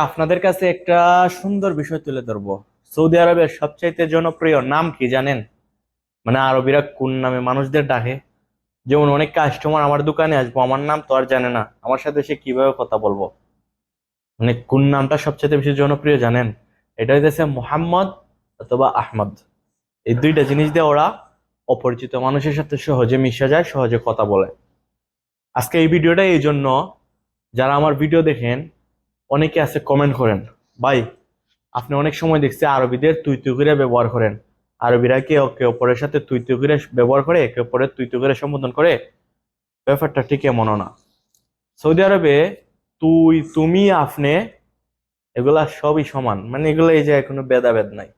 আপনাদের কাছে একটা সুন্দর বিষয় তুলে ধরবো। সৌদি আরবের সবচাইতে জনপ্রিয় নাম কি জানেন? মানে আরবিরা কোন নামে মানুষদের ডাকে? যেমন অনেক কাস্টমার আমার দোকানে আসবো, আমার নাম তো আর জানে না, আমার সাথে সে কিভাবে কথা বলবো? মানে কোন নামটা সবচেয়ে বেশি জনপ্রিয় জানেন? এটা হইতেছে মোহাম্মদ অথবা আহমদ। এই দুইটা জিনিস দিয়ে ওরা অপরিচিত মানুষের সাথে সহজে মিশে যায়, সহজে কথা বলে। আজকে এই ভিডিওটা এই জন্য, যারা আমার ভিডিও দেখেন অনেকে আছে কমেন্ট করেন, ভাই আপনি অনেক সময় দেখছি আরবিদের তুই তুই করে ব্যবহার করেন। আরবিরা কি একে অপরের সাথে তুই তুই করে ব্যবহার করে, একে অপরের তুই তুই করে সম্বোধন করে? ব্যাপারটা ঠিক এমনও না। সৌদি আরবে তুই তুমি আপনি এগুলা সবই সমান, মানে এগুলো এই যে কোনো ভেদাভেদ নাই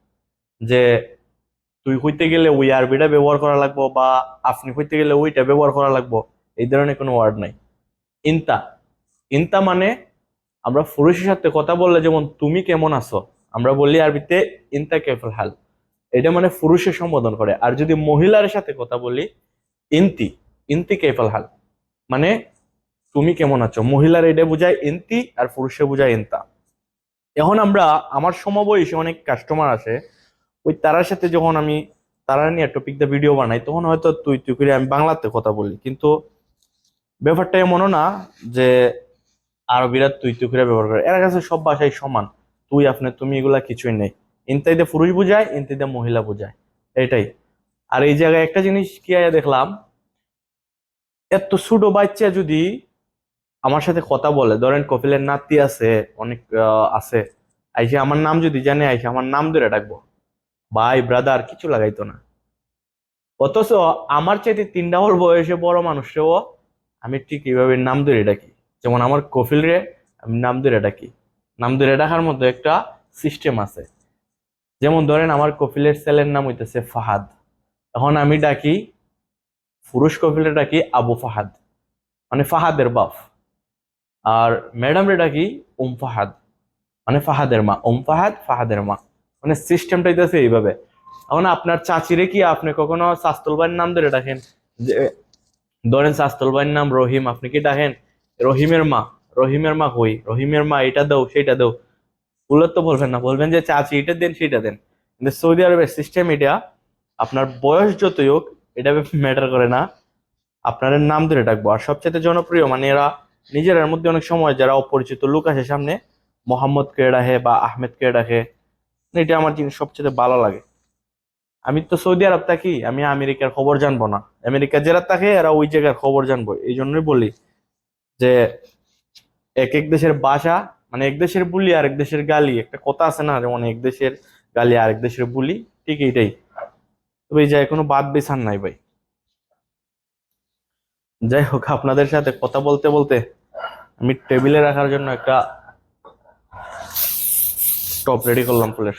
যে তুই হইতে গেলে ওই আরবিটা ব্যবহার করা লাগবো বা আপনি হইতে গেলে ওইটা ব্যবহার করা লাগবো, এই ধরনের কোনো ওয়ার্ড নাই। ইনতা, ইনতা মানে আমরা পুরুষের সাথে কথা বললে যেমন তুমি কেমন আছো, আমরা বললি আরবিতে ইনতা কেফল হাল, এটা মানে পুরুষের সম্বোধন করে। আর যদি মহিলার সাথে কথা বলি ইনতি, ইনতি কেফল হাল মানে তুমি কেমন আছো, মহিলার এটা বোঝায় ইনতি আর পুরুষে বোঝায় ইনতা। এখন আমরা, আমার সমবয়সী অনেক কাস্টমার আছে, ওই তারার সাথে যখন আমি তারা নিয়ে টপিক দা ভিডিও বানাই তখন হয়তো তুই তুই করে আমি বাংলাতে কথা বলি, কিন্তু ব্যাপারটা এমনও না যে আরবিরা তুই তুই করে ব্যবহার করে। এর কাছে সব ভাষাই সমান, তুই আপনি তুমি এগুলা কিছুই নেই। ইনতাইতে পুরুষ বোঝায়, ইনতিতে মহিলা বোঝায়, এটাই। আর এই জায়গায় একটা জিনিস কি দেখলাম, এত ছোট বাচ্চা যদি আমার সাথে কথা বলে, ধরেন কপিলের নাতি আছে, অনেক আছে, আইসে আমার নাম যদি জানে, আইসে আমার নাম ধরে ডাকবো, ভাই ব্রাদার কিছু লাগাইতো না। অথচ আমার চাইতে 3 ডাবল বয়সে বড় মানুষরেও আমি ঠিক এইভাবে নাম ধরে ডাকি। যেমন আমার কফিল রে আমি নাম ধরে ডাকি। নাম ধরে ডাকার মধ্যে একটা সিস্টেম আছে। যেমন ধরেন আমার কফিলের ছেলের নাম হইতেছে ফাহাদ, এখন আমি ডাকি, পুরুষ কফিলে ডাকি আবু ফাহাদ, মানে ফাহাদের বাপ। আর ম্যাডাম রে ডাকি ফাহাদ, মানে ফাহাদের মা। ফাহাদ ফাহাদের মা, মানে সিস্টেমটা হইতেছে এইভাবে। এখন আপনার চাচিরে কি আপনি কখনো শাস্তল ভাইয়ের নাম ধরে ডাকেন? যে ধরেন শাস্তল ভাইয়ের নাম রহিম, আপনি কি ডাকেন রহিমের মা? রহিমের মা কই, রহিমের মা এটা দাও সেটা দাও, ওগুলো তো বলবেন না, বলবেন যে চাচি এটা দেন সেটা দেন। কিন্তু সৌদি আরবের সিস্টেম এটা, আপনার বয়স যতই হোক এটা ম্যাটার করে না, আপনার নাম ধরে ডাকবো। আর সবচেয়ে জনপ্রিয় মানে এরা নিজের মধ্যে অনেক সময় যারা অপরিচিত লোক আসে সামনে, মোহাম্মদ কে ডাকে বা আহমেদ কে ডাকে, এটা আমার জিনিস সবচেয়ে ভালো লাগে। আমি তো সৌদি আরব থাকি, আমি আমেরিকার খবর জানবো না? আমেরিকা যারা থাকে এরা ওই জায়গার খবর জানবো। এই জন্যই বলি যে এক এক দেশের ভাষা, মানে এক দেশের বুলি আর এক দেশের গালি, একটা কথা আছে না, যেমন এক দেশের গালি আর এক দেশের বুলি, ঠিক এইটাই। তবে এই জায়গায় কোনো বাদ বিচার নাই ভাই। যাই হোক, আপনাদের সাথে কথা বলতে বলতে আমি টেবিলে রাখার জন্য একটা টপ রেডি করলাম ফুলের।